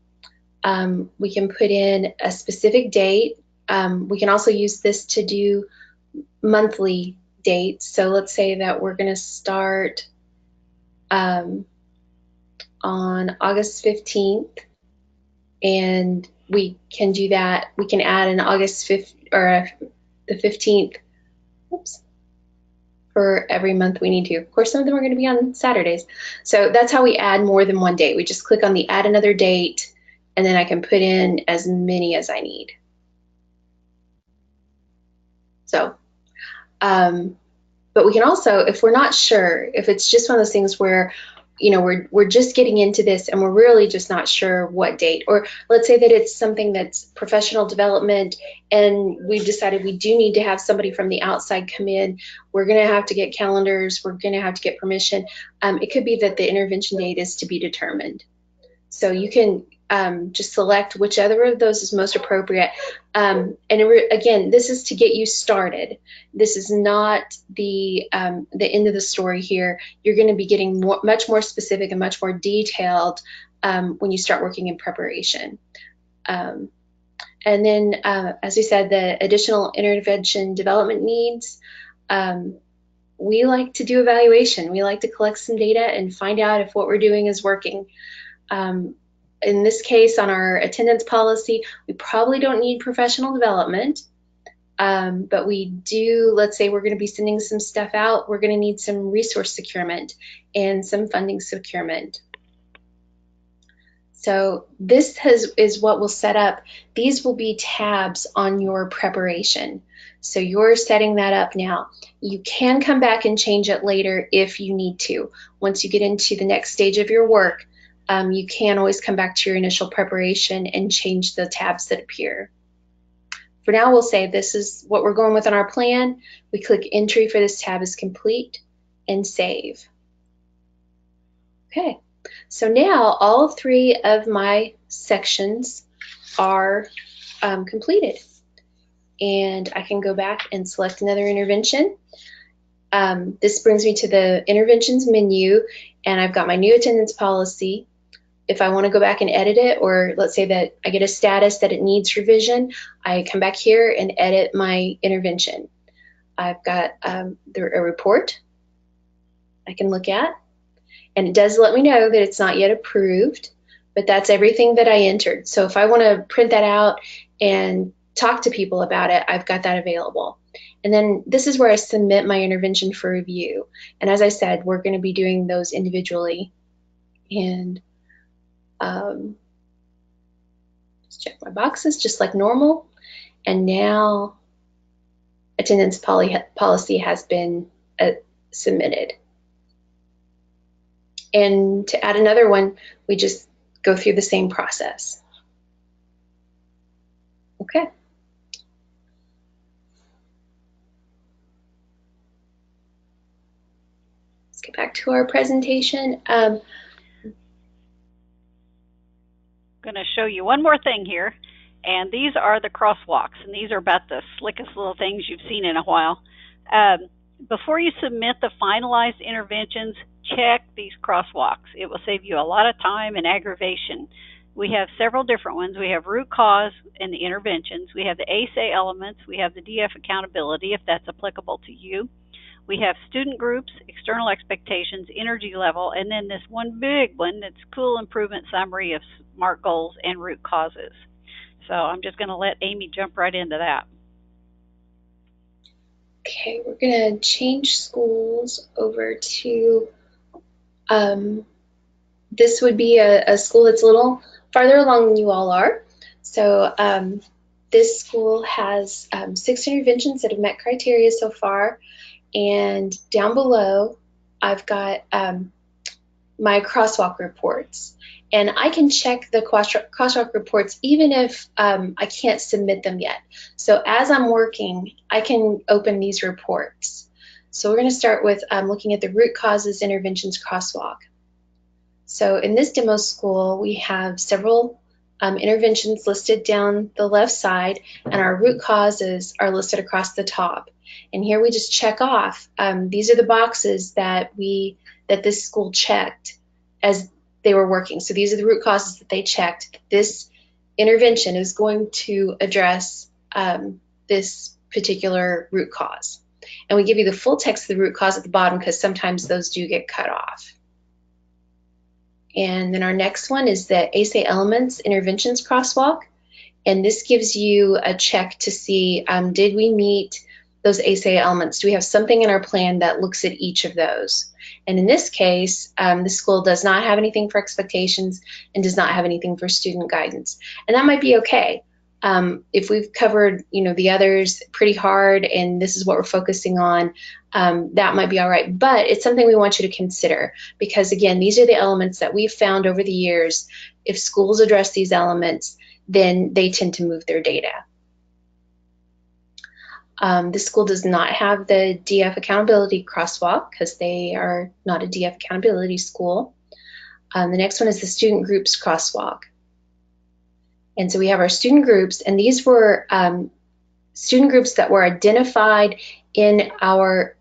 We can put in a specific date. We can also use this to do monthly dates. So let's say that we're going to start on August 15th, and we can do that. We can add an August 5th or the 15th. Oops. For every month we need to. Of course, some of them are going to be on Saturdays. So that's how we add more than one date. We just click on the add another date, and then I can put in as many as I need. So, but we can also, if we're not sure, if it's just one of those things where, you know, we're just getting into this and we're really just not sure what date, or let's say that it's something that's professional development and we've decided we do need to have somebody from the outside come in, we're going to have to get calendars, we're going to have to get permission. It could be that the intervention date is to be determined. So you can just select whichever of those is most appropriate. Again, this is to get you started. This is not the end of the story here. You're going to be getting much more specific and much more detailed when you start working in preparation. And then, as we said, the additional intervention development needs. We like to do evaluation. We like to collect some data and find out if what we're doing is working. In this case, on our attendance policy, we probably don't need professional development, but we do, let's say we're going to be sending some stuff out, we're going to need some resource securement and some funding securement. So this is what we'll set up. These will be tabs on your preparation. So you're setting that up now. You can come back and change it later if you need to. Once you get into the next stage of your work, you can always come back to your initial preparation and change the tabs that appear. For now, we'll say this is what we're going with on our plan. We click entry for this tab is complete and save. Okay, so now all three of my sections are completed. And I can go back and select another intervention. This brings me to the interventions menu, and I've got my new attendance policy. If I want to go back and edit it, or let's say that I get a status that it needs revision, I come back here and edit my intervention. I've got a report I can look at, and it does let me know that it's not yet approved, but that's everything that I entered. So if I want to print that out and talk to people about it, I've got that available. And then this is where I submit my intervention for review. And as I said, we're going to be doing those individually. And just check my boxes just like normal. And now attendance policy has been submitted. And to add another one, we just go through the same process. Okay. Let's get back to our presentation. Going to show you one more thing here, and these are the crosswalks, and these are about the slickest little things you've seen in a while. Before you submit the finalized interventions, check these crosswalks. It will save you a lot of time and aggravation. We have several different ones. We have root cause and the interventions. We have the ASA elements. We have the DF accountability, if that's applicable to you. We have student groups, external expectations, energy level, and then this one big one that's cool improvement summary of SMART goals and root causes. So I'm just going to let Amy jump right into that. Okay, we're going to change schools over to, this would be a school that's a little farther along than you all are. So this school has 6 interventions that have met criteria so far. And down below, I've got my crosswalk reports. And I can check the crosswalk reports even if I can't submit them yet. So as I'm working, I can open these reports. So we're going to start with looking at the root causes interventions crosswalk. So in this demo school, we have several interventions listed down the left side, and our root causes are listed across the top. And here we just check off. These are the boxes that this school checked as they were working. So these are the root causes that they checked. This intervention is going to address this particular root cause. And we give you the full text of the root cause at the bottom because sometimes those do get cut off. And then our next one is the ASA Elements Interventions Crosswalk. And this gives you a check to see, did we meet those ASA elements? Do we have something in our plan that looks at each of those? And in this case, the school does not have anything for expectations and does not have anything for student guidance. And that might be okay. If we've covered, the others pretty hard and this is what we're focusing on, that might be all right. But it's something we want you to consider because, again, these are the elements that we've found over the years. If schools address these elements, then they tend to move their data. This school does not have the DF accountability crosswalk because they are not a DF accountability school. The next one is the student groups crosswalk. And so we have our student groups, and these were student groups that were identified in our,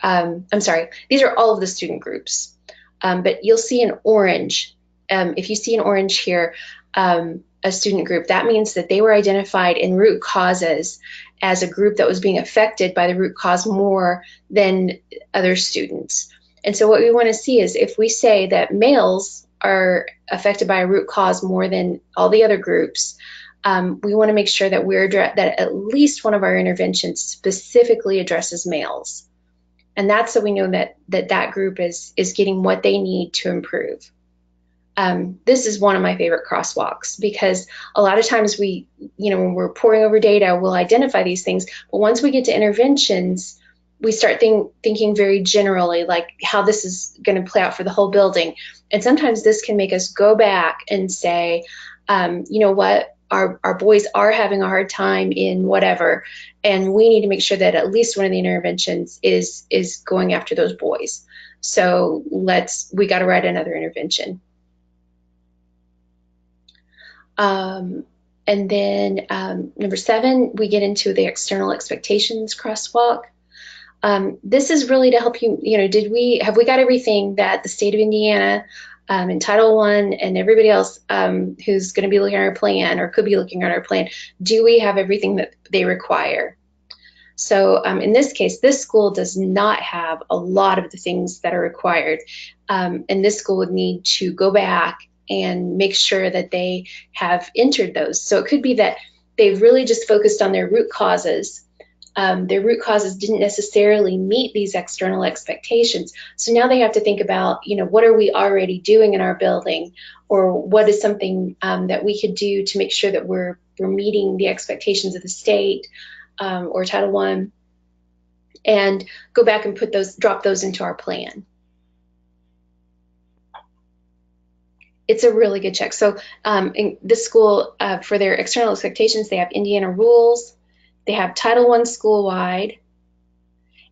these are all of the student groups. But you'll see in orange, if you see in orange here, a student group, that means that they were identified in root causes as a group that was being affected by the root cause more than other students. And so what we want to see is if we say that males are affected by a root cause more than all the other groups, we want to make sure that that at least one of our interventions specifically addresses males. And that's so we know that group is getting what they need to improve. This is one of my favorite crosswalks because a lot of times when we're poring over data, we'll identify these things. But once we get to interventions, we start thinking very generally, like how this is going to play out for the whole building. And sometimes this can make us go back and say, you know what? Our boys are having a hard time in whatever, and we need to make sure that at least one of the interventions is going after those boys. So we got to write another intervention. And then number 7, we get into the external expectations crosswalk. This is really to help you, have we got everything that the state of Indiana and Title I and everybody else who's going to be looking at our plan or could be looking at our plan, do we have everything that they require? So in this case, this school does not have a lot of the things that are required. And this school would need to go back and make sure that they have entered those. So it could be that they've really just focused on their root causes. Their root causes didn't necessarily meet these external expectations. So now they have to think about, what are we already doing in our building, or what is something that we could do to make sure that we're meeting the expectations of the state or Title I, and go back and drop those into our plan. It's a really good check. So in this school, for their external expectations, they have Indiana rules. They have Title I school-wide.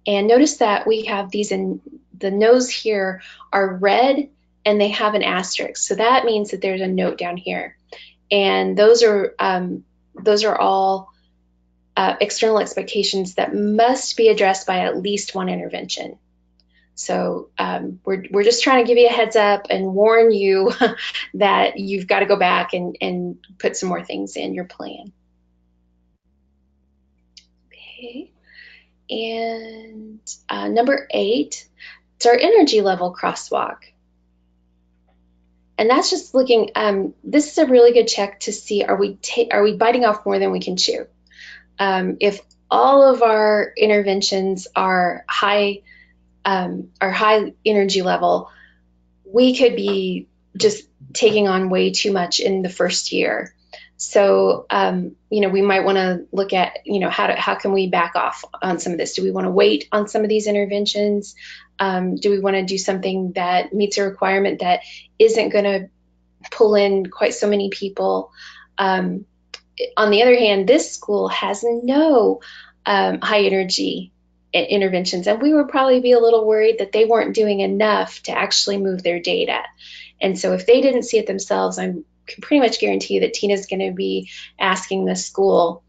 And notice that we have these in the no's here are red and they have an asterisk. So that means that there's a note down here. And those are all external expectations that must be addressed by at least one intervention. So we're just trying to give you a heads up and warn you that you've got to go back and put some more things in your plan. Okay. And number 8, it's our energy level crosswalk. And that's just looking, this is a really good check to see, are we biting off more than we can chew? If all of our interventions are high energy level, we could be just taking on way too much in the first year. So, we might want to look at, how can we back off on some of this? Do we want to wait on some of these interventions? Do we want to do something that meets a requirement that isn't going to pull in quite so many people? On the other hand, this school has no high energy interventions, and we would probably be a little worried that they weren't doing enough to actually move their data. And so if they didn't see it themselves, I can pretty much guarantee you that Tina's going to be asking the school,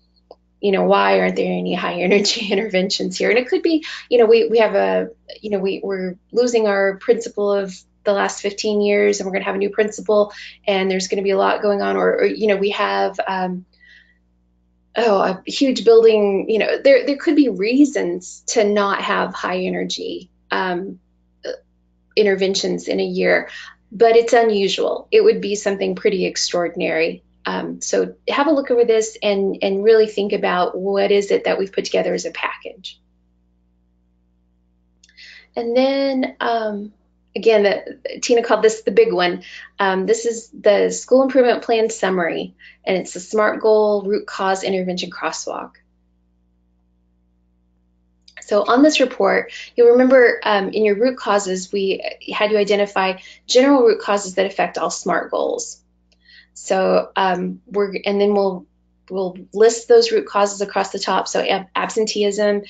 why aren't there any high energy interventions here? And it could be, we have we're losing our principal of the last 15 years, and we're going to have a new principal, and there's going to be a lot going on, or we have a huge building, there could be reasons to not have high energy interventions in a year, but it's unusual. It would be something pretty extraordinary. So have a look over this and really think about what is it that we've put together as a package. And then, again, Tina called this the big one. This is the school improvement plan summary, and it's the SMART goal root cause intervention crosswalk. So on this report, you'll remember in your root causes, we had you identify general root causes that affect all SMART goals. So we'll list those root causes across the top. So absenteeism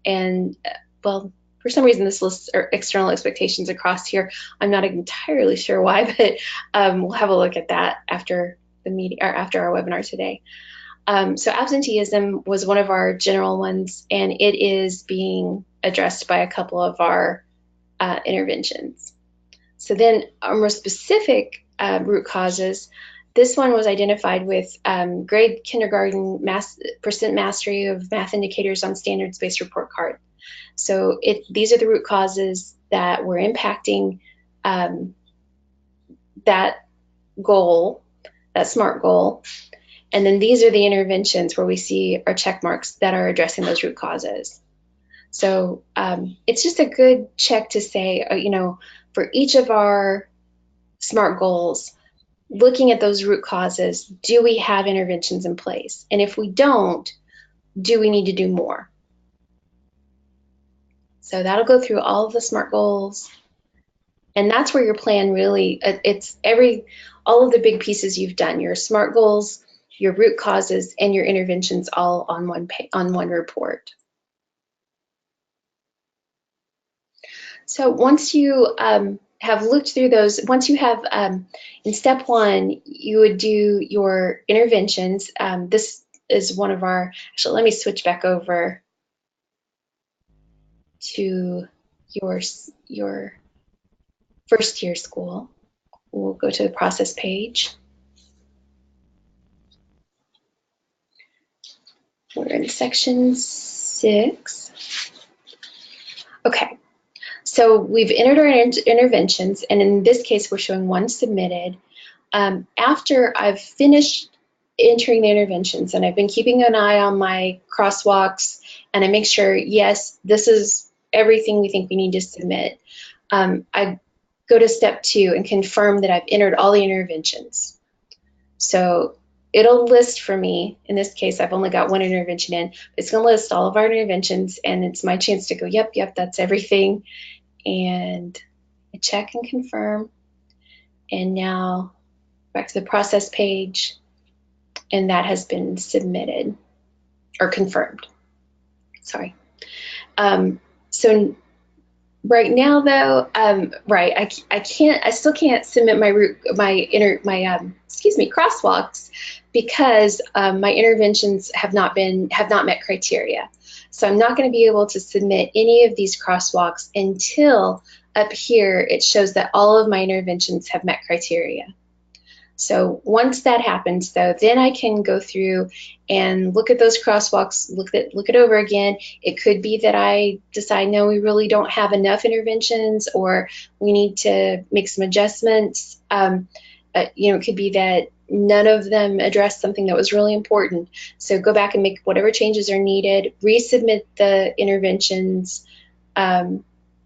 and for some reason this lists external expectations across here. I'm not entirely sure why, but we'll have a look at that after the meeting or after our webinar today. So absenteeism was one of our general ones, and it is being addressed by a couple of our interventions. So then our more specific root causes, this one was identified with grade kindergarten percent mastery of math indicators on standards-based report card. So these are the root causes that were impacting that goal, that SMART goal. And then these are the interventions where we see our check marks that are addressing those root causes. So it's just a good check to say, for each of our SMART goals, looking at those root causes, do we have interventions in place? And if we don't, do we need to do more? So that'll go through all of the SMART goals. And that's where your plan really, all of the big pieces you've done, your SMART goals, your root causes, and your interventions all on one report. So once you have looked through those, once you have, in step 1, you would do your interventions. This is one of our, actually, let me switch back over to your first year school. We'll go to the process page. We're in section 6. Okay, so we've entered our interventions, and in this case, we're showing 1 submitted. After I've finished entering the interventions, and I've been keeping an eye on my crosswalks, and I make sure, yes, this is everything we think we need to submit, I go to step 2 and confirm that I've entered all the interventions. So it'll list for me, in this case, I've only got 1 intervention in, but it's going to list all of our interventions, and it's my chance to go, yep, that's everything. And I check and confirm. And now back to the process page, and that has been submitted or confirmed. Sorry. So Right now, though, right, I can't, I still can't submit excuse me, crosswalks because my interventions have not met criteria. So I'm not going to be able to submit any of these crosswalks until up here it shows that all of my interventions have met criteria. So once that happens, though, then I can go through and look at those crosswalks, look it over again. It could be that I decide, no, we really don't have enough interventions, or we need to make some adjustments. It could be that none of them address something that was really important. So go back and make whatever changes are needed, resubmit the interventions, and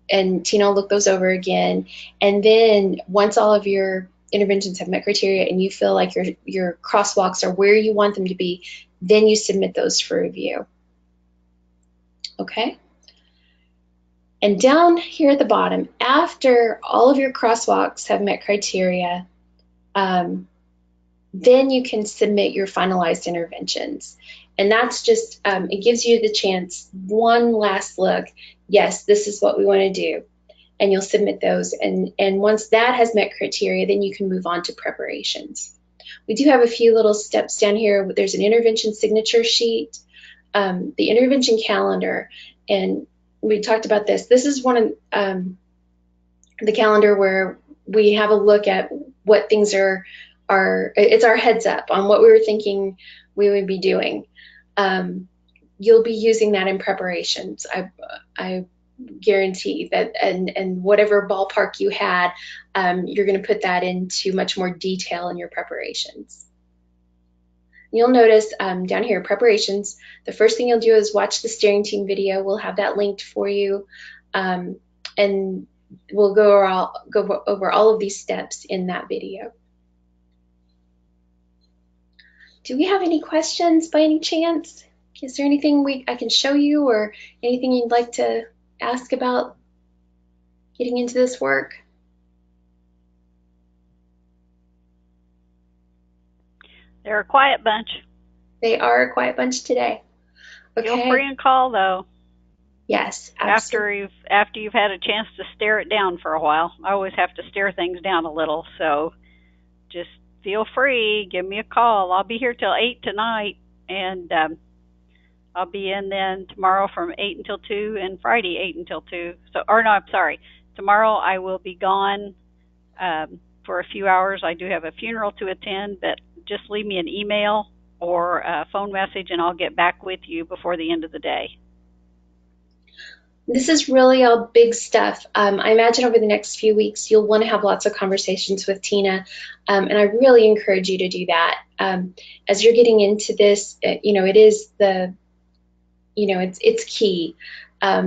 Tina will look those over again. And then once all of your interventions have met criteria and you feel like your crosswalks are where you want them to be, then you submit those for review. Okay? And down here at the bottom, after all of your crosswalks have met criteria, then you can submit your finalized interventions. And that's just, it gives you the chance, one last look. Yes, this is what we want to do. And you'll submit those. And once that has met criteria, then you can move on to preparations. We do have a few little steps down here. There's an intervention signature sheet, the intervention calendar, and we talked about this. This is one of the calendar where we have a look at what things it's our heads up on what we were thinking we would be doing. You'll be using that in preparations. I guarantee that, and whatever ballpark you had, you're going to put that into much more detail in your preparations. You'll notice down here, preparations, the first thing you'll do is watch the steering team video. We'll have that linked for you, and we'll go over all of these steps in that video. Do we have any questions by any chance? Is there anything I can show you, or anything you'd like to ask about getting into this work? They're a quiet bunch. They are a quiet bunch today. Okay. Feel free and call, though. Yes, absolutely. After you've had a chance to stare it down for a while. I always have to stare things down a little, so just feel free. Give me a call. I'll be here till 8 tonight, and I'll be in then tomorrow from 8 until 2 and Friday 8 until 2. I'm sorry. Tomorrow I will be gone for a few hours. I do have a funeral to attend, but just leave me an email or a phone message and I'll get back with you before the end of the day. This is really all big stuff. I imagine over the next few weeks you'll want to have lots of conversations with Tina, and I really encourage you to do that. As you're getting into this, it is it's key.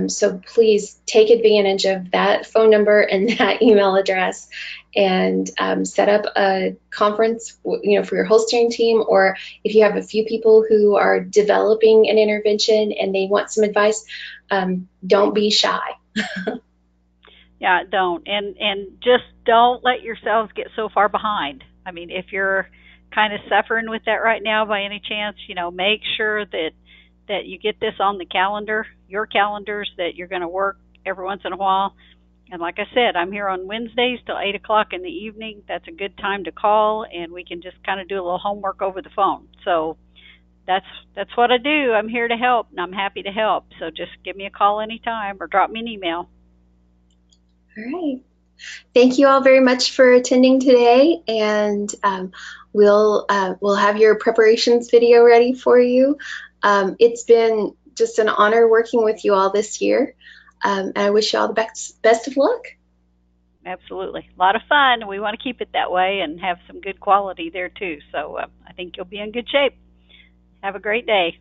So please take advantage of that phone number and that email address, and set up a conference, for your whole steering team, or if you have a few people who are developing an intervention and they want some advice, don't be shy. Yeah, don't. And just don't let yourselves get so far behind. I mean, if you're kind of suffering with that right now by any chance, make sure that you get this on the calendar, your calendars, that you're going to work every once in a while. And like I said, I'm here on Wednesdays till 8 o'clock in the evening. That's a good time to call, and we can just kind of do a little homework over the phone. So that's what I do. I'm here to help, and I'm happy to help. So just give me a call anytime or drop me an email. All right. Thank you all very much for attending today, and we'll have your preparations video ready for you. It's been just an honor working with you all this year, and I wish you all the best of luck. Absolutely. A lot of fun. We want to keep it that way and have some good quality there too. So I think you'll be in good shape. Have a great day.